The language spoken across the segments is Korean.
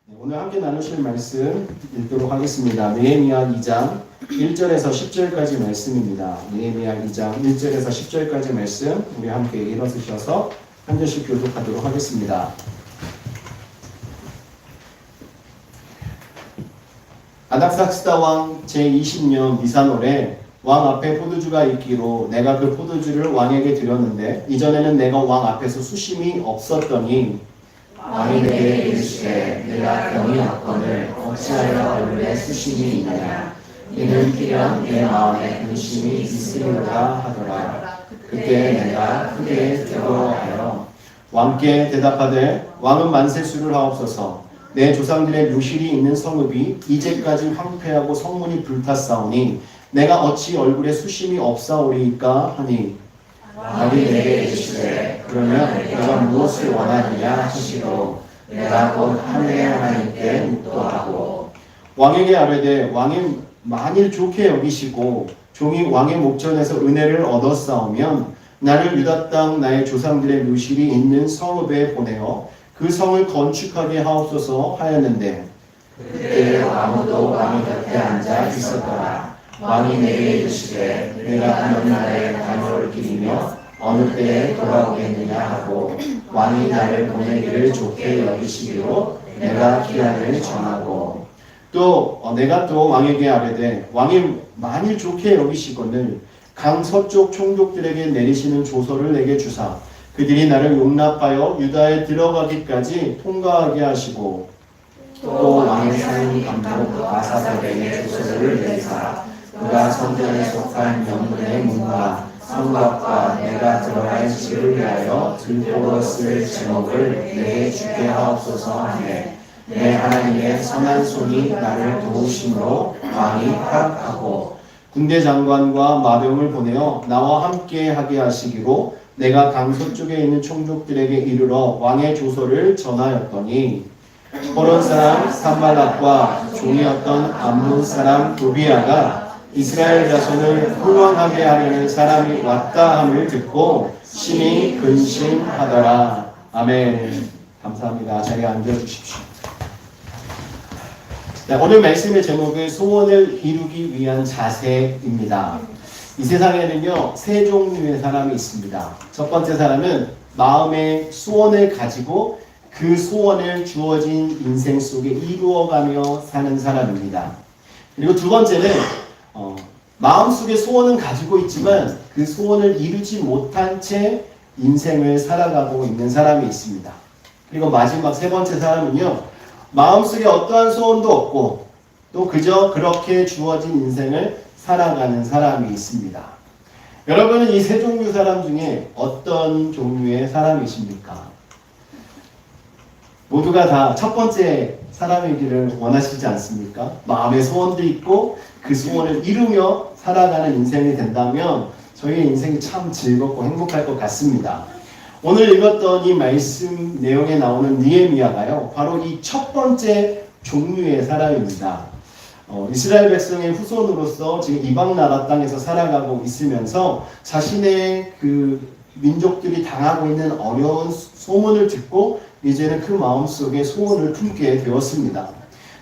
오늘 함께 나누실 말씀 읽도록 하겠습니다. 느헤미야 2장 1절에서 10절까지 말씀입니다. 느헤미야 2장 1절에서 10절까지 말씀 우리 함께 일어서셔서 한 절씩 교독하도록 하겠습니다. 아닥삭스다 왕 제20년 니산월에 왕 앞에 포도주가 있기로 내가 그 포도주를 왕에게 드렸는데 이전에는 내가 왕 앞에서 수심이 없었더니 왕이 내게 이르시되 내가 병이 왔거늘 어찌하여 얼굴에 수심이 있느냐 이는 필연 내 마음에 근심이 있으리로다 하더라. 그때 내가 크게 두려워하여 왕께 대답하되 왕은 만세수를 하옵소서. 내 조상들의 묘실이 있는 성읍이 이제까지 황폐하고 성문이 불탔사오니 내가 어찌 얼굴에 수심이 없사오리이까 하니 왕이 내게 이르시되 그러면 내가 무엇을 원하느냐 하시고 내가 곧 하늘의 하나님께 묵도하고 왕에게 아뢰되 왕이 만일 좋게 여기시고 종이 왕의 목전에서 은혜를 얻었사오면 나를 유다 땅 나의 조상들의 묘실이 있는 성읍에 보내어 그 성을 건축하게 하옵소서 하였는데 그때 아무도 왕의 곁에 앉아 있었더라. 왕이 내게 이르시되 내가 어느 날에 다녀올 길이며 어느 때에 돌아오겠느냐 하고 왕이 나를 보내기를 좋게 여기시기로 내가 기한을 정하고 또 내가 또 왕에게 아뢰되 왕이 만일 좋게 여기시거늘 강 서쪽 총독들에게 내리시는 조서를 내게 주사 그들이 나를 용납하여 유다에 들어가기까지 통과하게 하시고 또 왕의 사인 감독 아사닥에게 조서를 내리사 그가 성전에 속한 명문의 문과 성곽과 내가 들어갈 집을 위하여 들보로 쓸 제목을 내게 주게 하옵소서 하네. 내 하나님의 선한 손이 나를 도우심으로 왕이 허락하고 군대 장관과 마병을 보내어 나와 함께 하게 하시기로 내가 강 서쪽에 있는 총독들에게 이르러 왕의 조서를 전하였더니 호론 사람 산발락과 종이었던 암몬 사람 도비아가 이스라엘 자손을 훌륭하게 하려는 사람이 왔다 함을 듣고 심히 근심하더라. 아멘. 감사합니다. 자리에 앉아주십시오. 오늘 말씀의 제목은 소원을 이루기 위한 자세입니다. 이 세상에는요, 세 종류의 사람이 있습니다. 첫 번째 사람은 마음의 소원을 가지고 그 소원을 주어진 인생 속에 이루어가며 사는 사람입니다. 그리고 두 번째는 마음속에 소원은 가지고 있지만 그 소원을 이루지 못한 채 인생을 살아가고 있는 사람이 있습니다. 그리고 마지막 세 번째 사람은요, 마음속에 어떠한 소원도 없고 또 그저 그렇게 주어진 인생을 살아가는 사람이 있습니다. 여러분은 이 세 종류 사람 중에 어떤 종류의 사람이십니까? 모두가 다 첫 번째 사람이기를 원하시지 않습니까? 마음의 소원도 있고 그 소원을 이루며 살아가는 인생이 된다면 저희의 인생이 참 즐겁고 행복할 것 같습니다. 오늘 읽었던 이 말씀 내용에 나오는 느헤미야가요, 바로 이 첫 번째 종류의 사람입니다. 이스라엘 백성의 후손으로서 지금 이방 나라 땅에서 살아가고 있으면서 자신의 그 민족들이 당하고 있는 어려운 소문을 듣고 이제는 그 마음속에 소원을 품게 되었습니다.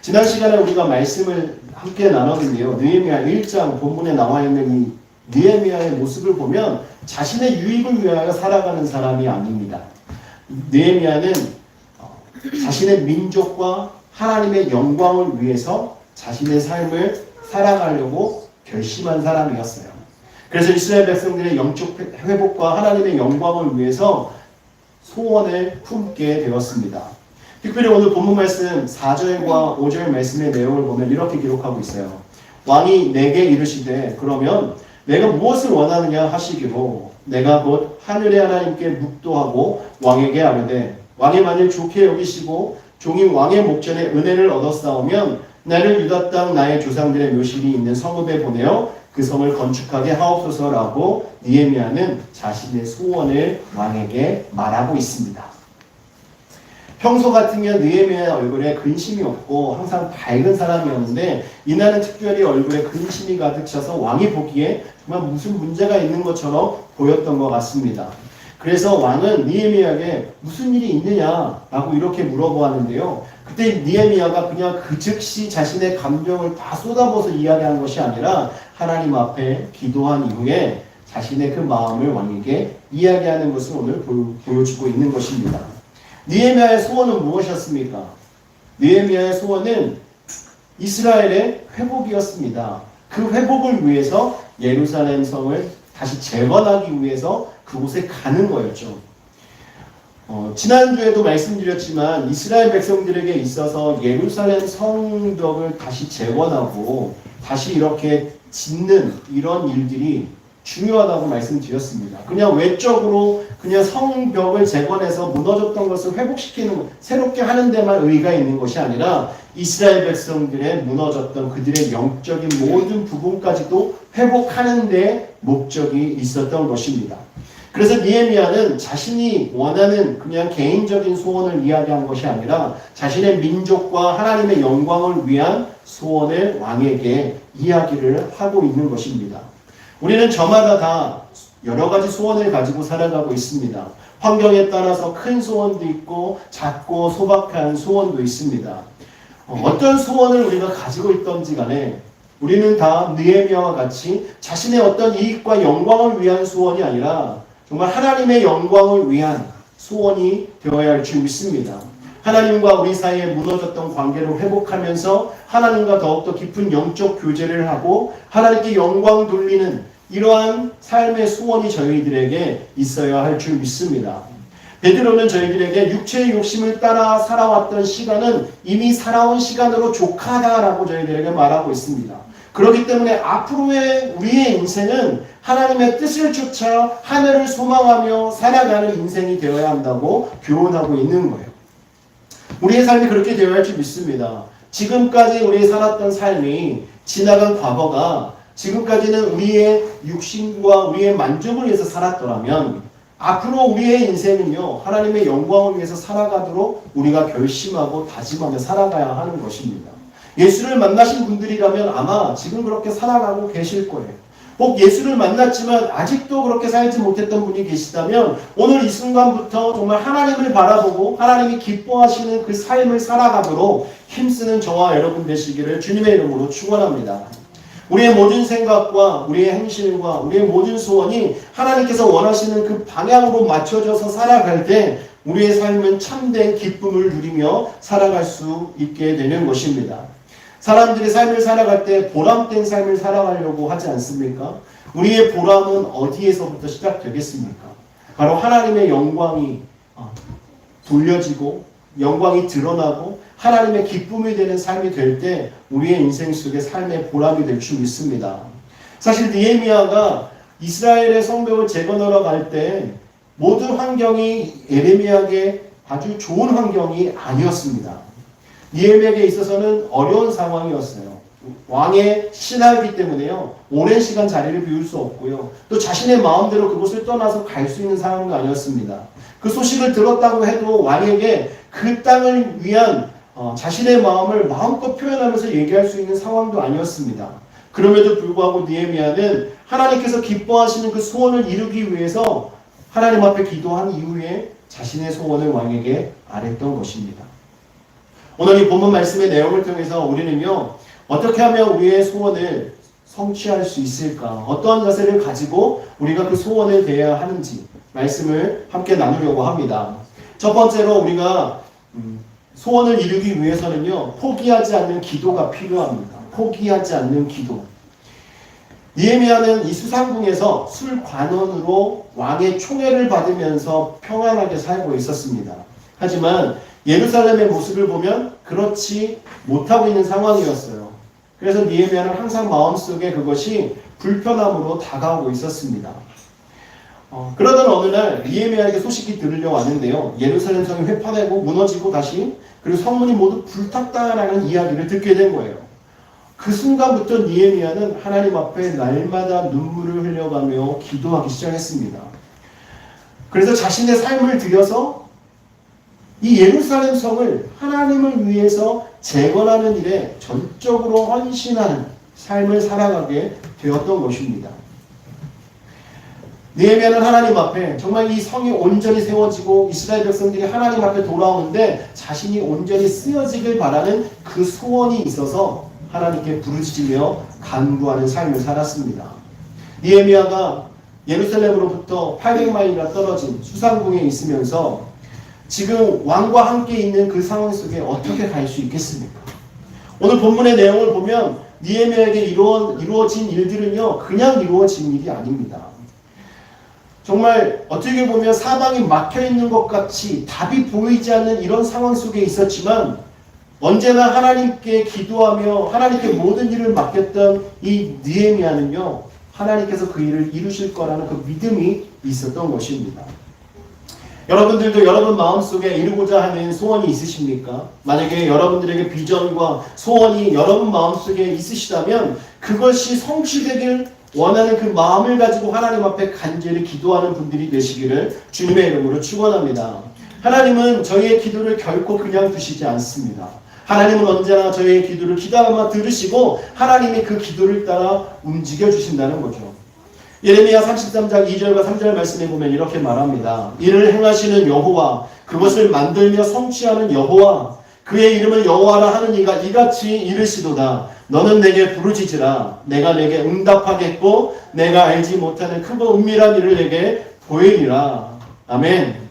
지난 시간에 우리가 말씀을 함께 나눴는데요. 느헤미야 1장 본문에 나와 있는 이 느헤미야의 모습을 보면 자신의 유익을 위하여 살아가는 사람이 아닙니다. 느헤미야는 자신의 민족과 하나님의 영광을 위해서 자신의 삶을 살아가려고 결심한 사람이었어요. 그래서 이스라엘 백성들의 영적 회복과 하나님의 영광을 위해서 소원을 품게 되었습니다. 특별히 오늘 본문 말씀 4절과 5절 말씀의 내용을 보면 이렇게 기록하고 있어요. 왕이 내게 이르시되 그러면 내가 무엇을 원하느냐 하시기로 내가 곧 하늘의 하나님께 묵도하고 왕에게 아뢰되 왕이 만일 좋게 여기시고 종이 왕의 목전에 은혜를 얻었사오면 나를 유다 땅 나의 조상들의 묘실이 있는 성읍에 보내어 그 성을 건축하게 하옵소서라고 느헤미야는 자신의 소원을 왕에게 말하고 있습니다. 평소 같으면 느헤미야의 얼굴에 근심이 없고 항상 밝은 사람이었는데 이날은 특별히 얼굴에 근심이 가득 차서 왕이 보기에 정말 무슨 문제가 있는 것처럼 보였던 것 같습니다. 그래서 왕은 느헤미야에게 무슨 일이 있느냐라고 이렇게 물어보았는데요. 그때 느헤미야가 그냥 그 즉시 자신의 감정을 다 쏟아부어서 이야기한 것이 아니라 하나님 앞에 기도한 이후에 자신의 그 마음을 왕에게 이야기하는 것을 오늘 보여주고 있는 것입니다. 느헤미야의 소원은 무엇이었습니까? 느헤미야의 소원은 이스라엘의 회복이었습니다. 그 회복을 위해서 예루살렘 성을 다시 재건하기 위해서 그곳에 가는 거였죠. 지난주에도 말씀드렸지만 이스라엘 백성들에게 있어서 예루살렘 성벽을 다시 재건하고 다시 이렇게 짓는 이런 일들이 중요하다고 말씀드렸습니다. 그냥 외적으로 그냥 성벽을 재건해서 무너졌던 것을 회복시키는 것, 새롭게 하는 데만 의의가 있는 것이 아니라 이스라엘 백성들의 무너졌던 그들의 영적인 모든 부분까지도 회복하는 데 목적이 있었던 것입니다. 그래서 느헤미야는 자신이 원하는 그냥 개인적인 소원을 이야기한 것이 아니라 자신의 민족과 하나님의 영광을 위한 소원을 왕에게 이야기를 하고 있는 것입니다. 우리는 저마다 다 여러 가지 소원을 가지고 살아가고 있습니다. 환경에 따라서 큰 소원도 있고 작고 소박한 소원도 있습니다. 어떤 소원을 우리가 가지고 있던지 간에 우리는 다 느헤미야와 같이 자신의 어떤 이익과 영광을 위한 소원이 아니라 정말 하나님의 영광을 위한 소원이 되어야 할 줄 믿습니다. 하나님과 우리 사이에 무너졌던 관계를 회복하면서 하나님과 더욱더 깊은 영적 교제를 하고 하나님께 영광 돌리는 이러한 삶의 소원이 저희들에게 있어야 할 줄 믿습니다. 베드로는 저희들에게 육체의 욕심을 따라 살아왔던 시간은 이미 살아온 시간으로 족하다라고 저희들에게 말하고 있습니다. 그렇기 때문에 앞으로의 우리의 인생은 하나님의 뜻을 쫓아 하늘을 소망하며 살아가는 인생이 되어야 한다고 교훈하고 있는 거예요. 우리의 삶이 그렇게 되어야 할 줄 믿습니다. 지금까지 우리 살았던 삶이 지나간 과거가 지금까지는 우리의 육신과 우리의 만족을 위해서 살았더라면 앞으로 우리의 인생은요 하나님의 영광을 위해서 살아가도록 우리가 결심하고 다짐하며 살아가야 하는 것입니다. 예수를 만나신 분들이라면 아마 지금 그렇게 살아가고 계실 거예요. 꼭 예수를 만났지만 아직도 그렇게 살지 못했던 분이 계시다면 오늘 이 순간부터 정말 하나님을 바라보고 하나님이 기뻐하시는 그 삶을 살아가도록 힘쓰는 저와 여러분 되시기를 주님의 이름으로 축원합니다. 우리의 모든 생각과 우리의 행실과 우리의 모든 소원이 하나님께서 원하시는 그 방향으로 맞춰져서 살아갈 때 우리의 삶은 참된 기쁨을 누리며 살아갈 수 있게 되는 것입니다. 사람들이 삶을 살아갈 때 보람된 삶을 살아가려고 하지 않습니까? 우리의 보람은 어디에서부터 시작되겠습니까? 바로 하나님의 영광이 돌려지고 영광이 드러나고 하나님의 기쁨이 되는 삶이 될 때 우리의 인생 속에 삶의 보람이 될 줄 믿습니다. 사실 느헤미야가 이스라엘의 성벽을 재건하러 갈 때 모든 환경이 예레미야에게 아주 좋은 환경이 아니었습니다. 느헤미야에게 있어서는 어려운 상황이었어요. 왕의 신하이기 때문에요. 오랜 시간 자리를 비울 수 없고요. 또 자신의 마음대로 그곳을 떠나서 갈 수 있는 상황도 아니었습니다. 그 소식을 들었다고 해도 왕에게 그 땅을 위한 자신의 마음을 마음껏 표현하면서 얘기할 수 있는 상황도 아니었습니다. 그럼에도 불구하고 느헤미야는 하나님께서 기뻐하시는 그 소원을 이루기 위해서 하나님 앞에 기도한 이후에 자신의 소원을 왕에게 아뢰던 것입니다. 오늘 이 본문 말씀의 내용을 통해서 우리는요 어떻게 하면 우리의 소원을 성취할 수 있을까? 어떠한 자세를 가지고 우리가 그 소원을 대해야 하는지 말씀을 함께 나누려고 합니다. 첫 번째로 우리가 소원을 이루기 위해서는요 포기하지 않는 기도가 필요합니다. 포기하지 않는 기도. 느헤미야는 이 수상궁에서 술관원으로 왕의 총애를 받으면서 평안하게 살고 있었습니다. 하지만 예루살렘의 모습을 보면 그렇지 못하고 있는 상황이었어요. 그래서 느헤미야는 항상 마음속에 그것이 불편함으로 다가오고 있었습니다. 그러던 어느 날 느헤미야에게 소식이 들으려 왔는데요. 예루살렘 성이 회파되고 무너지고 다시 그리고 성문이 모두 불탔다라는 이야기를 듣게 된 거예요. 그 순간부터 느헤미야는 하나님 앞에 날마다 눈물을 흘려가며 기도하기 시작했습니다. 그래서 자신의 삶을 들여서 이 예루살렘 성을 하나님을 위해서 재건하는 일에 전적으로 헌신하는 삶을 살아가게 되었던 것입니다. 느헤미야는 하나님 앞에 정말 이 성이 온전히 세워지고 이스라엘 백성들이 하나님 앞에 돌아오는데 자신이 온전히 쓰여지길 바라는 그 소원이 있어서 하나님께 부르짖으며 간구하는 삶을 살았습니다. 느헤미야가 예루살렘으로부터 800마일이나 떨어진 수상궁에 있으면서 지금 왕과 함께 있는 그 상황 속에 어떻게 갈 수 있겠습니까? 오늘 본문의 내용을 보면 느헤미야에게 이루어진 일들은요, 그냥 이루어진 일이 아닙니다. 정말 어떻게 보면 사방이 막혀있는 것 같이 답이 보이지 않는 이런 상황 속에 있었지만 언제나 하나님께 기도하며 하나님께 모든 일을 맡겼던 이 느헤미야는요, 하나님께서 그 일을 이루실 거라는 그 믿음이 있었던 것입니다. 여러분들도 여러분 마음속에 이루고자 하는 소원이 있으십니까? 만약에 여러분들에게 비전과 소원이 여러분 마음속에 있으시다면 그것이 성취되길 원하는 그 마음을 가지고 하나님 앞에 간절히 기도하는 분들이 되시기를 주님의 이름으로 축원합니다. 하나님은 저희의 기도를 결코 그냥 두시지 않습니다. 하나님은 언제나 저희의 기도를 귀담아 들으시고 하나님이 그 기도를 따라 움직여 주신다는 거죠. 예레미야 33장 2절과 3절 말씀에 보면 이렇게 말합니다. 이를 행하시는 여호와, 그것을 만들며 성취하는 여호와, 그의 이름을 여호와라 하는 이가 이같이 이르시도다. 너는 내게 부르짖으라. 내가 내게 응답하겠고 내가 알지 못하는 크고 은밀한 일을 내게 보이리라. 아멘.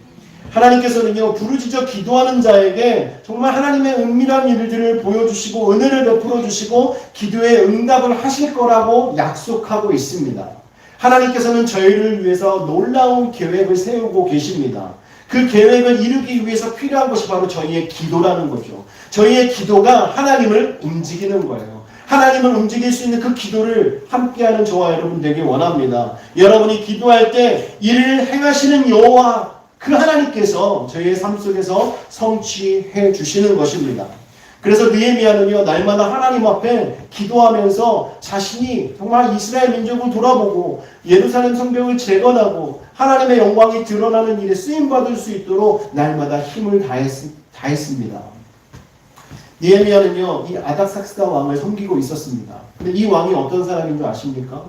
하나님께서는요, 부르짖어 기도하는 자에게 정말 하나님의 은밀한 일들을 보여주시고 은혜를 베풀어 주시고 기도에 응답을 하실 거라고 약속하고 있습니다. 하나님께서는 저희를 위해서 놀라운 계획을 세우고 계십니다. 그 계획을 이루기 위해서 필요한 것이 바로 저희의 기도라는 거죠. 저희의 기도가 하나님을 움직이는 거예요. 하나님을 움직일 수 있는 그 기도를 함께하는 저와 여러분 되기 원합니다. 여러분이 기도할 때 이를 행하시는 여호와, 그 하나님께서 저희의 삶 속에서 성취해 주시는 것입니다. 그래서 느헤미야는요, 날마다 하나님 앞에 기도하면서 자신이 정말 이스라엘 민족을 돌아보고 예루살렘 성벽을 재건하고 하나님의 영광이 드러나는 일에 쓰임받을 수 있도록 날마다 힘을 다했습니다. 느헤미야는요, 이 아닥삭스다 왕을 섬기고 있었습니다. 근데 이 왕이 어떤 사람인 줄 아십니까?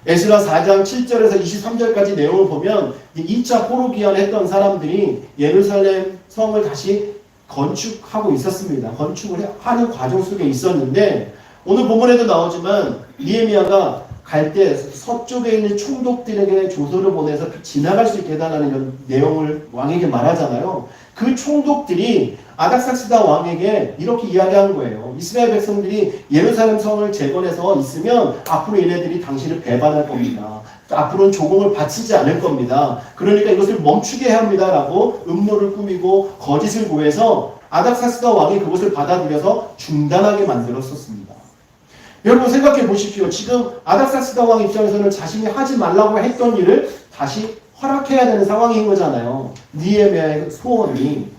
에스라 4장 7절에서 23절까지 내용을 보면 2차 포로기환 했던 사람들이 예루살렘 성을 다시 건축하고 있었습니다. 건축을 하는 과정 속에 있었는데 오늘 본문에도 나오지만 느헤미야가 갈 때 서쪽에 있는 총독들에게 조서를 보내서 지나갈 수 있게 해달라는 이런 내용을 왕에게 말하잖아요. 그 총독들이 아닥삭스다 왕에게 이렇게 이야기한 거예요. 이스라엘 백성들이 예루살렘 성을 재건해서 있으면 앞으로 얘네들이 당신을 배반할 겁니다. 앞으로는 조공을 바치지 않을 겁니다. 그러니까 이것을 멈추게 해야 합니다라고 음모를 꾸미고 거짓을 구해서 아닥사스다 왕이 그것을 받아들여서 중단하게 만들었었습니다. 여러분 생각해 보십시오. 지금 아닥사스다 왕 입장에서는 자신이 하지 말라고 했던 일을 다시 허락해야 되는 상황인 거잖아요. 느헤미야의 소원이.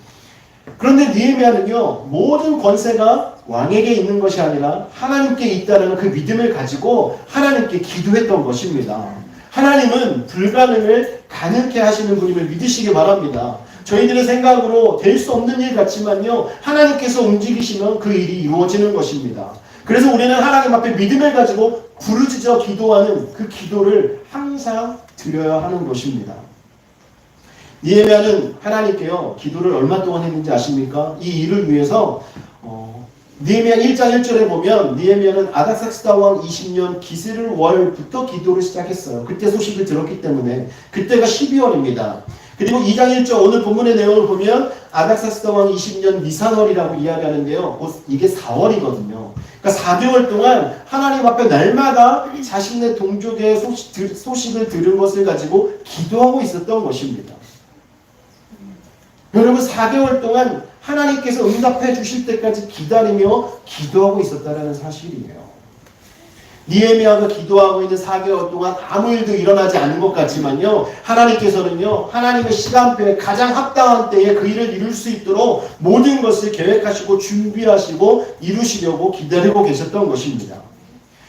그런데 느헤미야는요, 모든 권세가 왕에게 있는 것이 아니라 하나님께 있다는 그 믿음을 가지고 하나님께 기도했던 것입니다. 하나님은 불가능을 가능케 하시는 분임을 믿으시기 바랍니다. 저희들의 생각으로 될 수 없는 일 같지만요, 하나님께서 움직이시면 그 일이 이루어지는 것입니다. 그래서 우리는 하나님 앞에 믿음을 가지고 부르짖어 기도하는 그 기도를 항상 드려야 하는 것입니다. 느헤미야는 하나님께요, 기도를 얼마 동안 했는지 아십니까? 이 일을 위해서 느헤미야 1장 1절에 보면 느헤미야는 아닥삭스다 왕 20년 기스를 월부터 기도를 시작했어요. 그때 소식을 들었기 때문에. 그때가 12월입니다. 그리고 2장 1절 오늘 본문의 내용을 보면 아닥삭스다 왕 20년 니산월이라고 이야기하는데요. 이게 4월이거든요. 그러니까 4개월 동안 하나님 앞에 날마다 자신의 동족의 소식을 들은 것을 가지고 기도하고 있었던 것입니다. 여러분 4개월 동안 하나님께서 응답해 주실 때까지 기다리며 기도하고 있었다는 사실이에요. 느헤미야가 기도하고 있는 4개월 동안 아무 일도 일어나지 않은 것 같지만요, 하나님께서는요, 하나님의 시간표에 가장 합당한 때에 그 일을 이룰 수 있도록 모든 것을 계획하시고 준비하시고 이루시려고 기다리고 계셨던 것입니다.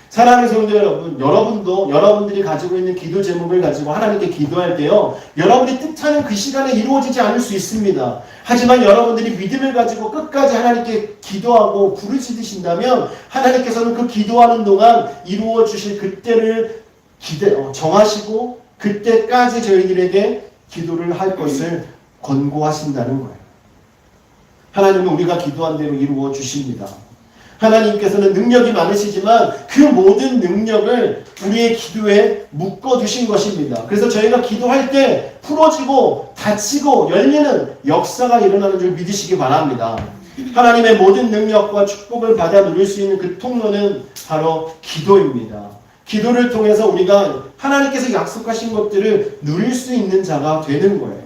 사랑하는 성도 여러분, 여러분도 여러분들이 가지고 있는 기도 제목을 가지고 하나님께 기도할 때요, 여러분이 뜻하는 그 시간에 이루어지지 않을 수 있습니다. 하지만 여러분들이 믿음을 가지고 끝까지 하나님께 기도하고 부르짖으신다면 하나님께서는 그 기도하는 동안 이루어 주실 그때를 정하시고 그때까지 저희들에게 기도를 할 것을 권고하신다는 거예요. 하나님은 우리가 기도한 대로 이루어 주십니다. 하나님께서는 능력이 많으시지만 그 모든 능력을 우리의 기도에 묶어두신 것입니다. 그래서 저희가 기도할 때 풀어지고 닫히고 열리는 역사가 일어나는 줄 믿으시기 바랍니다. 하나님의 모든 능력과 축복을 받아 누릴 수 있는 그 통로는 바로 기도입니다. 기도를 통해서 우리가 하나님께서 약속하신 것들을 누릴 수 있는 자가 되는 거예요.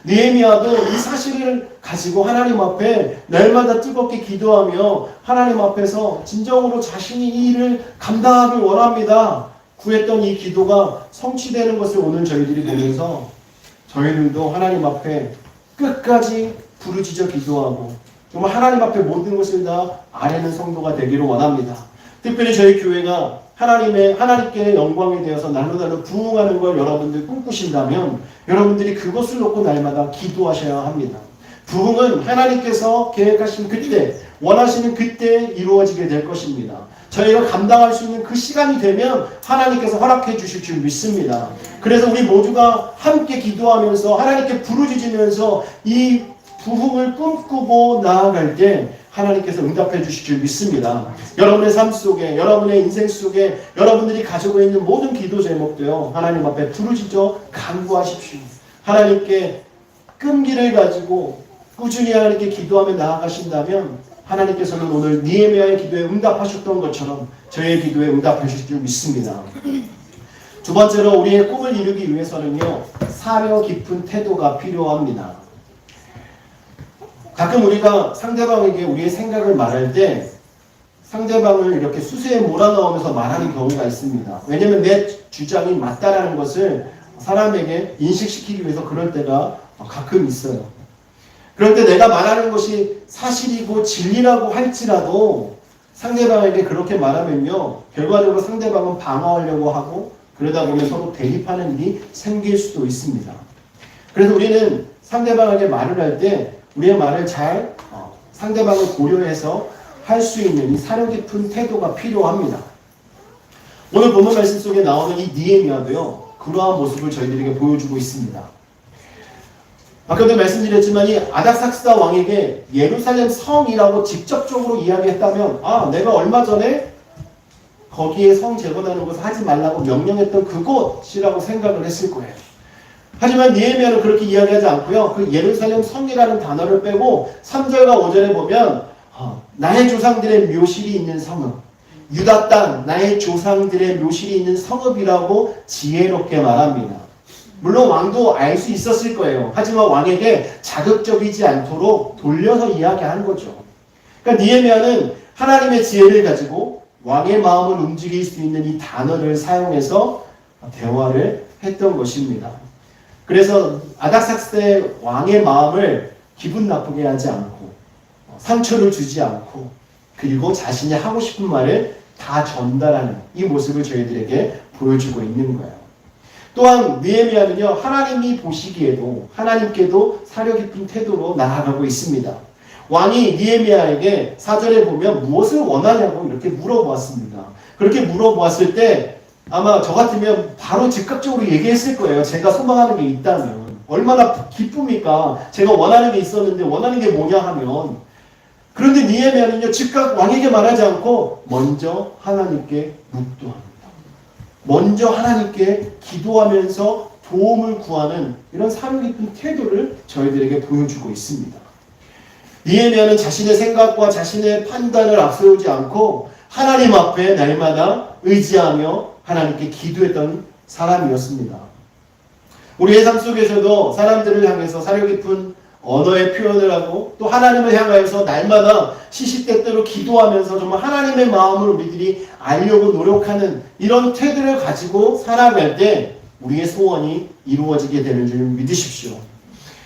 느헤미야도 이 사실을 가지고 하나님 앞에 날마다 뜨겁게 기도하며 하나님 앞에서 진정으로 자신이 이 일을 감당하길 원합니다. 구했던 이 기도가 성취되는 것을 오늘 저희들이 보면서 저희들도 하나님 앞에 끝까지 부르짖어 기도하고 정말 하나님 앞에 모든 것을 다 아뢰는 성도가 되기를 원합니다. 특별히 저희 교회가 하나님께 영광이 되어서 날로 부흥하는 걸 여러분들 꿈꾸신다면 여러분들이 그것을 놓고 날마다 기도하셔야 합니다. 부흥은 하나님께서 계획하신 그때, 원하시는 그때 이루어지게 될 것입니다. 저희가 감당할 수 있는 그 시간이 되면 하나님께서 허락해 주실 줄 믿습니다. 그래서 우리 모두가 함께 기도하면서 하나님께 부르짖으면서 이 부흥을 꿈꾸고 나아갈 때 하나님께서 응답해 주실 줄 믿습니다. 여러분의 삶 속에, 여러분의 인생 속에 여러분들이 가지고 있는 모든 기도 제목도요, 하나님 앞에 부르짖어 간구하십시오. 하나님께 끈기를 가지고 꾸준히 하나님께 기도하며 나아가신다면 하나님께서는 오늘 느헤미야의 기도에 응답하셨던 것처럼 저의 기도에 응답해 주실 줄 믿습니다. 두 번째로 우리의 꿈을 이루기 위해서는요, 사려 깊은 태도가 필요합니다. 가끔 우리가 상대방에게 우리의 생각을 말할 때 상대방을 이렇게 수세에 몰아넣으면서 말하는 경우가 있습니다. 왜냐하면 내 주장이 맞다라는 것을 사람에게 인식시키기 위해서 그럴 때가 가끔 있어요. 그럴 때 내가 말하는 것이 사실이고 진리라고 할지라도 상대방에게 그렇게 말하면요, 결과적으로 상대방은 방어하려고 하고 그러다 보면 서로 대립하는 일이 생길 수도 있습니다. 그래서 우리는 상대방에게 말을 할 때 우리의 말을 잘 상대방을 고려해서 할 수 있는 이 사려 깊은 태도가 필요합니다. 오늘 본문 말씀 속에 나오는 이 느헤미야도요, 그러한 모습을 저희들에게 보여주고 있습니다. 아까도 말씀드렸지만 이 아닥삭스다 왕에게 예루살렘 성이라고 직접적으로 이야기했다면 내가 얼마 전에 거기에 성 재건하는 것을 하지 말라고 명령했던 그곳이라고 생각을 했을 거예요. 하지만 느헤미야는 그렇게 이야기하지 않고요, 그 예루살렘 성이라는 단어를 빼고 3절과 5절에 보면 나의 조상들의 묘실이 있는 성읍, 유다 땅 나의 조상들의 묘실이 있는 성읍이라고 지혜롭게 말합니다. 물론 왕도 알 수 있었을 거예요. 하지만 왕에게 자극적이지 않도록 돌려서 이야기한 거죠. 그러니까 느헤미야는 하나님의 지혜를 가지고 왕의 마음을 움직일 수 있는 이 단어를 사용해서 대화를 했던 것입니다. 그래서 아닥삭스의 왕의 마음을 기분 나쁘게 하지 않고 상처를 주지 않고 그리고 자신이 하고 싶은 말을 다 전달하는 이 모습을 저희들에게 보여주고 있는 거예요. 또한 느헤미야는요, 하나님이 보시기에도 하나님께도 사려 깊은 태도로 나아가고 있습니다. 왕이 느헤미야에게 4절에 보면 무엇을 원하냐고 이렇게 물어보았습니다. 그렇게 물어보았을 때 아마 저 같으면 바로 즉각적으로 얘기했을 거예요. 제가 소망하는 게 있다면. 얼마나 기쁩니까? 제가 원하는 게 있었는데 원하는 게 뭐냐 하면. 그런데 느헤미야는요, 즉각 왕에게 말하지 않고 먼저 하나님께 묵도합니다. 먼저 하나님께 기도하면서 도움을 구하는 이런 사려 깊은 태도를 저희들에게 보여주고 있습니다. 느헤미야는 자신의 생각과 자신의 판단을 앞세우지 않고 하나님 앞에 날마다 의지하며 하나님께 기도했던 사람이었습니다. 우리의 삶 속에서도 사람들을 향해서 사려 깊은 언어의 표현을 하고 또 하나님을 향하여서 날마다 시시때때로 기도하면서 정말 하나님의 마음을 우리들이 알려고 노력하는 이런 태도를 가지고 살아갈 때 우리의 소원이 이루어지게 되는 줄 믿으십시오.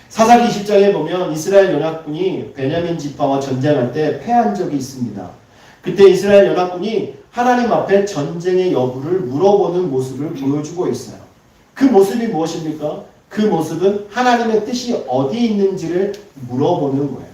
사사기 20장에 보면 이스라엘 연합군이 베냐민 지파와 전쟁할 때 패한 적이 있습니다. 그때 이스라엘 연합군이 하나님 앞에 전쟁의 여부를 물어보는 모습을 보여주고 있어요. 그 모습이 무엇입니까? 그 모습은 하나님의 뜻이 어디 있는지를 물어보는 거예요.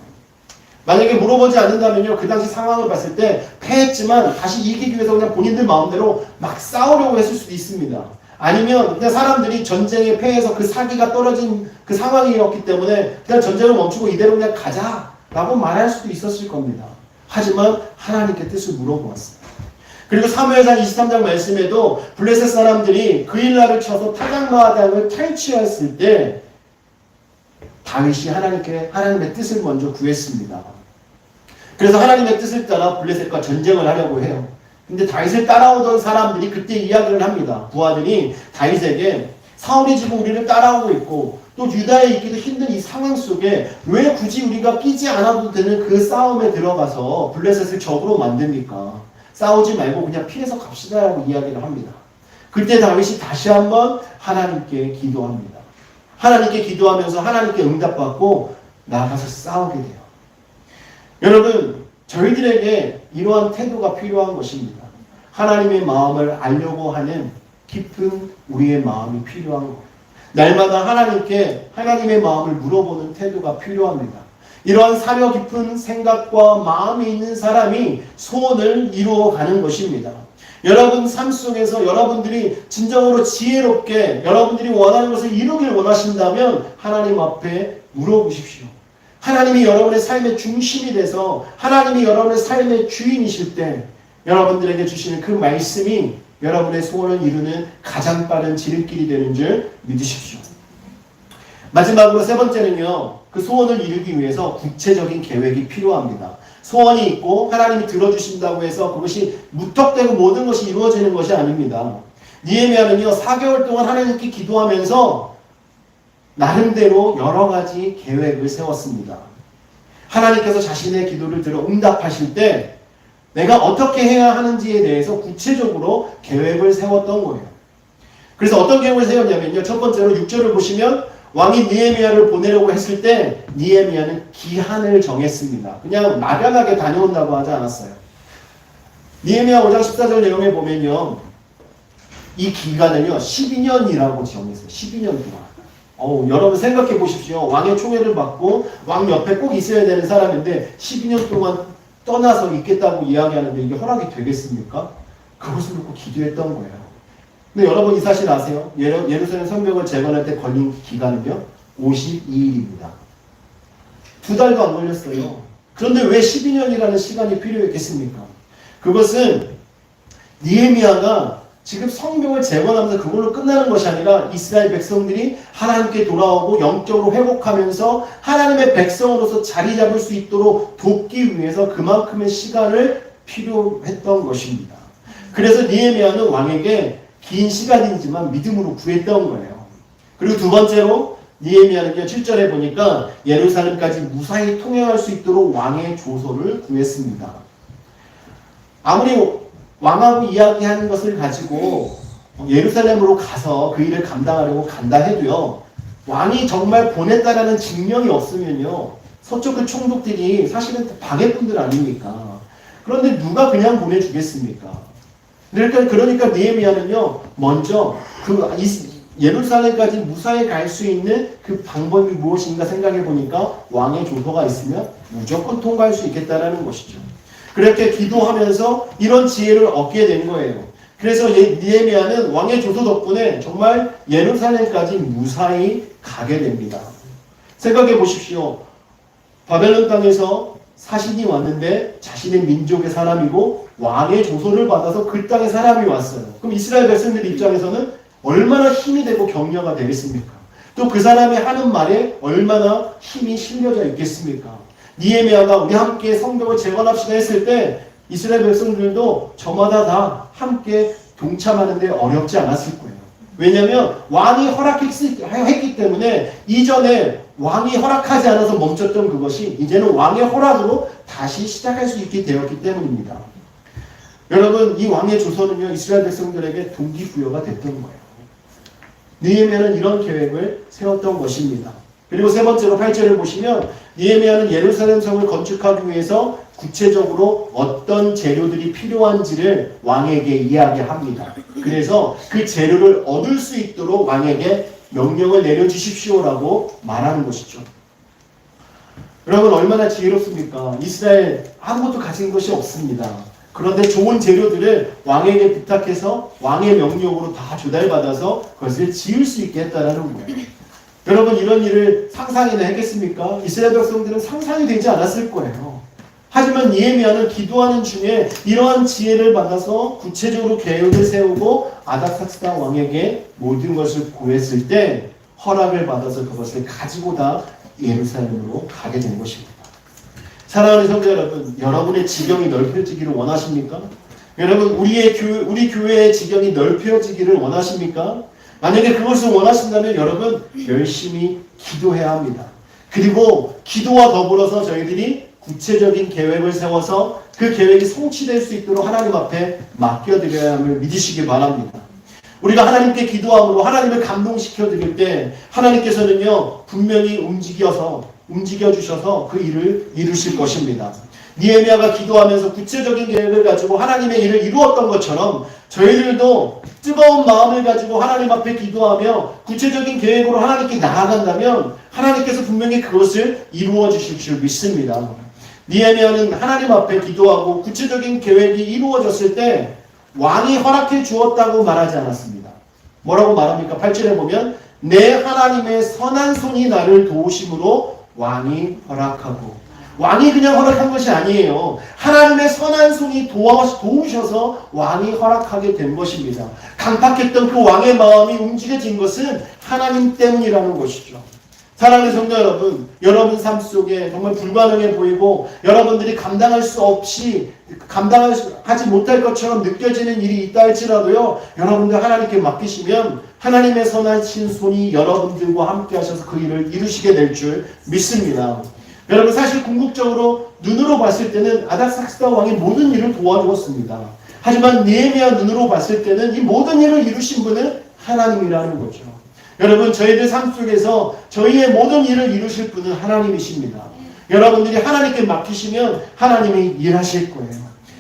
만약에 물어보지 않는다면요, 그 당시 상황을 봤을 때 패했지만 다시 이기기 위해서 그냥 본인들 마음대로 막 싸우려고 했을 수도 있습니다. 아니면 그냥 사람들이 전쟁에 패해서 그 사기가 떨어진 그 상황이었기 때문에 그냥 전쟁을 멈추고 이대로 그냥 가자라고 말할 수도 있었을 겁니다. 하지만 하나님께 뜻을 물어보았어요. 그리고 사무엘상 23장 말씀에도 블레셋 사람들이 그일라를 쳐서 타작마당을 탈취했을 때 다윗이 하나님의 뜻을 먼저 구했습니다. 그래서 하나님의 뜻을 따라 블레셋과 전쟁을 하려고 해요. 근데 다윗을 따라오던 사람들이 그때 이야기를 합니다. 부하들이 다윗에게 사울이 지금 우리를 따라오고 있고 또 유다에 있기도 힘든 이 상황 속에 왜 굳이 우리가 끼지 않아도 되는 그 싸움에 들어가서 블레셋을 적으로 만듭니까? 싸우지 말고 그냥 피해서 갑시다라고 이야기를 합니다. 그때 다윗이 다시 한번 하나님께 기도합니다. 하나님께 기도하면서 하나님께 응답받고 나가서 싸우게 돼요. 여러분, 저희들에게 이러한 태도가 필요한 것입니다. 하나님의 마음을 알려고 하는 깊은 우리의 마음이 필요한 거예요. 날마다 하나님께 하나님의 마음을 물어보는 태도가 필요합니다. 이러한 사려 깊은 생각과 마음이 있는 사람이 소원을 이루어가는 것입니다. 여러분 삶 속에서 여러분들이 진정으로 지혜롭게 여러분들이 원하는 것을 이루길 원하신다면 하나님 앞에 물어보십시오. 하나님이 여러분의 삶의 중심이 돼서 하나님이 여러분의 삶의 주인이실 때 여러분들에게 주시는 그 말씀이 여러분의 소원을 이루는 가장 빠른 지름길이 되는 줄 믿으십시오. 마지막으로 세 번째는요. 그 소원을 이루기 위해서 구체적인 계획이 필요합니다. 소원이 있고 하나님이 들어주신다고 해서 그것이 무턱대고 모든 것이 이루어지는 것이 아닙니다. 느헤미야는요 4개월 동안 하나님께 기도하면서 나름대로 여러 가지 계획을 세웠습니다. 하나님께서 자신의 기도를 들어 응답하실 때 내가 어떻게 해야 하는지에 대해서 구체적으로 계획을 세웠던 거예요. 그래서 어떤 계획을 세웠냐면요. 첫 번째로 6절을 보시면 왕이 느헤미야를 보내려고 했을 때 느헤미야는 기한을 정했습니다. 그냥 막연하게 다녀온다고 하지 않았어요. 느헤미야 5장 14절 내용에 보면요. 이 기간을요 12년이라고 정했어요. 12년 동안. 여러분 생각해 보십시오. 왕의 총애를 받고 왕 옆에 꼭 있어야 되는 사람인데 12년 동안 떠나서 있겠다고 이야기하는데 이게 허락이 되겠습니까? 그것을 놓고 기도했던 거예요. 근데 여러분 이 사실 아세요? 예루살렘 성벽을 재건할 때 걸린 기간은요 52일입니다. 2달도 안 걸렸어요. 그런데 왜 12년이라는 시간이 필요했겠습니까? 그것은 느헤미야가 지금 성벽을 재건하면서 그걸로 끝나는 것이 아니라 이스라엘 백성들이 하나님께 돌아오고 영적으로 회복하면서 하나님의 백성으로서 자리 잡을 수 있도록 돕기 위해서 그만큼의 시간을 필요했던 것입니다. 그래서 느헤미야는 왕에게 긴 시간이지만 믿음으로 구했던 거예요. 그리고 두 번째로 느헤미야는요 7절에 보니까 예루살렘까지 무사히 통행할 수 있도록 왕의 조서를 구했습니다. 아무리 왕하고 이야기하는 것을 가지고 예루살렘으로 가서 그 일을 감당하려고 간다 해도요 왕이 정말 보냈다라는 증명이 없으면요 서쪽 그 총독들이 사실은 방해꾼들 아닙니까? 그런데 누가 그냥 보내주겠습니까? 그러니까 느헤미야는요 먼저 그 예루살렘까지 무사히 갈 수 있는 그 방법이 무엇인가 생각해 보니까 왕의 조서가 있으면 무조건 통과할 수 있겠다라는 것이죠. 그렇게 기도하면서 이런 지혜를 얻게 된 거예요. 그래서 느헤미야는 왕의 조서 덕분에 정말 예루살렘까지 무사히 가게 됩니다. 생각해 보십시오. 바벨론 땅에서 사신이 왔는데 자신의 민족의 사람이고 왕의 조서를 받아서 그 땅에 사람이 왔어요. 그럼 이스라엘 백성들 입장에서는 얼마나 힘이 되고 격려가 되겠습니까? 또 그 사람이 하는 말에 얼마나 힘이 실려져 있겠습니까? 느헤미야가 우리 함께 성벽을 재건합시다 했을 때 이스라엘 백성들도 저마다 다 함께 동참하는데 어렵지 않았을 거예요. 왜냐하면 왕이 허락했기 때문에 이전에 왕이 허락하지 않아서 멈췄던 그것이 이제는 왕의 허락으로 다시 시작할 수 있게 되었기 때문입니다. 여러분 이 왕의 조서는요 이스라엘 백성들에게 동기부여가 됐던 거예요. 느헤미야는 이런 계획을 세웠던 것입니다. 그리고 세 번째로 8절을 보시면 느헤미야는 예루살렘 성을 건축하기 위해서 구체적으로 어떤 재료들이 필요한지를 왕에게 이야기합니다. 그래서 그 재료를 얻을 수 있도록 왕에게 명령을 내려주십시오라고 말하는 것이죠. 여러분 얼마나 지혜롭습니까? 이스라엘 아무것도 가진 것이 없습니다. 그런데 좋은 재료들을 왕에게 부탁해서 왕의 명령으로 다 조달받아서 그것을 지을 수 있게 했다라는 거예요. 여러분 이런 일을 상상이나 했겠습니까? 이스라엘 백성들은 상상이 되지 않았을 거예요. 하지만 니에미야는 기도하는 중에 이러한 지혜를 받아서 구체적으로 계획을 세우고 아닥사스다 왕에게 모든 것을 구했을 때 허락을 받아서 그것을 가지고 다 예루살렘으로 가게 된 것입니다. 사랑하는 성도 여러분, 여러분의 지경이 넓혀지기를 원하십니까? 여러분 우리 교회의 지경이 넓혀지기를 원하십니까? 만약에 그것을 원하신다면 여러분 열심히 기도해야 합니다. 그리고 기도와 더불어서 저희들이 구체적인 계획을 세워서 그 계획이 성취될 수 있도록 하나님 앞에 맡겨드려야 함을 믿으시기 바랍니다. 우리가 하나님께 기도함으로 하나님을 감동시켜 드릴 때 하나님께서는요 분명히 움직여 주셔서 그 일을 이루실 것입니다. 니에미야가 기도하면서 구체적인 계획을 가지고 하나님의 일을 이루었던 것처럼 저희들도 뜨거운 마음을 가지고 하나님 앞에 기도하며 구체적인 계획으로 하나님께 나아간다면 하나님께서 분명히 그것을 이루어 주실 줄 믿습니다. 니에미야는 하나님 앞에 기도하고 구체적인 계획이 이루어졌을 때 왕이 허락해 주었다고 말하지 않았습니다. 뭐라고 말합니까? 8절에 보면 내 하나님의 선한 손이 나를 도우심으로 왕이 허락하고, 왕이 그냥 허락한 것이 아니에요. 하나님의 선한 손이 도우셔서 왕이 허락하게 된 것입니다. 강팍했던 그 왕의 마음이 움직여진 것은 하나님 때문이라는 것이죠. 사랑하는 성도 여러분, 여러분 삶 속에 정말 불가능해 보이고 여러분들이 감당하지 못할 것처럼 느껴지는 일이 있다 할지라도요, 여러분들 하나님께 맡기시면 하나님의 선하신 손이 여러분들과 함께 하셔서 그 일을 이루시게 될 줄 믿습니다. 여러분 사실 궁극적으로 눈으로 봤을 때는 아닥사스다 왕이 모든 일을 도와주었습니다. 하지만 니에미야 눈으로 봤을 때는 이 모든 일을 이루신 분은 하나님이라는 거죠. 여러분 저희들 삶 속에서 저희의 모든 일을 이루실 분은 하나님이십니다. 여러분들이 하나님께 맡기시면 하나님이 일하실 거예요.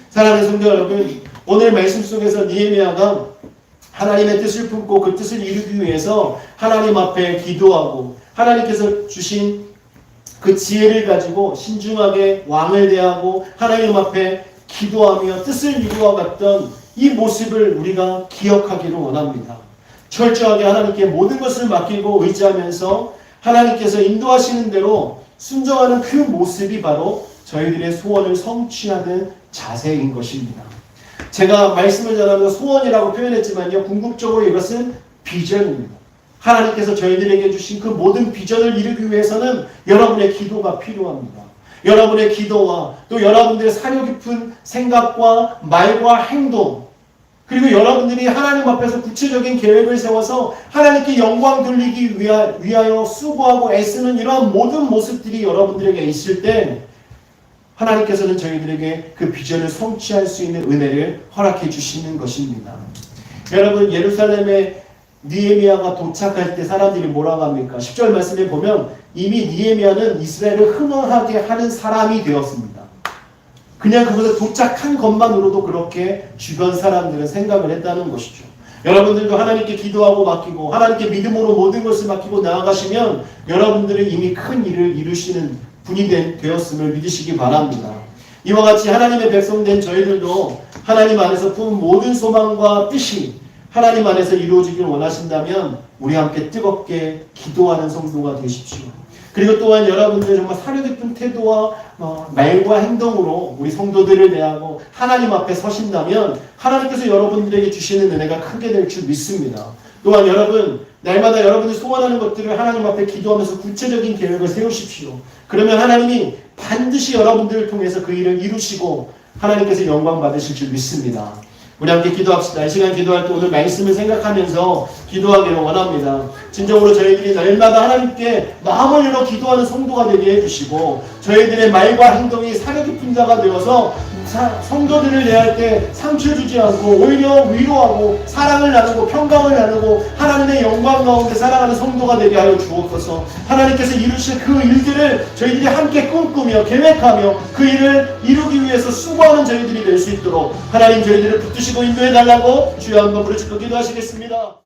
사랑하는 성도 여러분, 오늘 말씀 속에서 니에미야가 하나님의 뜻을 품고 그 뜻을 이루기 위해서 하나님 앞에 기도하고 하나님께서 주신 그 지혜를 가지고 신중하게 왕을 대하고 하나님 앞에 기도하며 뜻을 이루어갔던 이 모습을 우리가 기억하기를 원합니다. 철저하게 하나님께 모든 것을 맡기고 의지하면서 하나님께서 인도하시는 대로 순종하는 그 모습이 바로 저희들의 소원을 성취하는 자세인 것입니다. 제가 말씀을 전하면서 소원이라고 표현했지만요, 궁극적으로 이것은 비전입니다. 하나님께서 저희들에게 주신 그 모든 비전을 이루기 위해서는 여러분의 기도가 필요합니다. 여러분의 기도와 또 여러분들의 사려 깊은 생각과 말과 행동, 그리고 여러분들이 하나님 앞에서 구체적인 계획을 세워서 하나님께 영광 돌리기 위하여 수고하고 애쓰는 이러한 모든 모습들이 여러분들에게 있을 때 하나님께서는 저희들에게 그 비전을 성취할 수 있는 은혜를 허락해 주시는 것입니다. 여러분 예루살렘에 니에미야가 도착할 때 사람들이 뭐라고 합니까? 10절 말씀에 보면 이미 니에미야는 이스라엘을 흥황하게 하는 사람이 되었습니다. 그냥 그곳에 도착한 것만으로도 그렇게 주변 사람들은 생각을 했다는 것이죠. 여러분들도 하나님께 기도하고 맡기고 하나님께 믿음으로 모든 것을 맡기고 나아가시면 여러분들은 이미 큰 일을 이루시는 분이 되었음을 믿으시기 바랍니다. 이와 같이 하나님의 백성 된 저희들도 하나님 안에서 품은 모든 소망과 뜻이 하나님 안에서 이루어지길 원하신다면 우리 함께 뜨겁게 기도하는 성도가 되십시오. 그리고 또한 여러분들의 정말 사려 깊은 태도와 말과 행동으로 우리 성도들을 대하고 하나님 앞에 서신다면 하나님께서 여러분들에게 주시는 은혜가 크게 될 줄 믿습니다. 또한 여러분 날마다 여러분이 소원하는 것들을 하나님 앞에 기도하면서 구체적인 계획을 세우십시오. 그러면 하나님이 반드시 여러분들을 통해서 그 일을 이루시고 하나님께서 영광 받으실 줄 믿습니다. 우리 함께 기도합시다. 이 시간 기도할 때 오늘 말씀을 생각하면서 기도하기를 원합니다. 진정으로 저희들이 날마다 하나님께 마음을 열어 기도하는 성도가 되게 해주시고 저희들의 말과 행동이 사려 깊은 자가 되어서 성도들을 대할 때 상처 주지 않고 오히려 위로하고 사랑을 나누고 평강을 나누고 하나님의 영광 가운데 살아가는 성도가 되게 하여 주옵소서. 하나님께서 이루실 그 일들을 저희들이 함께 꿈꾸며 계획하며 그 일을 이루기 위해서 수고하는 저희들이 될 수 있도록 하나님 저희들을 붙드시고 인도해 달라고 주여 한번 부르짖고 기도하시겠습니다.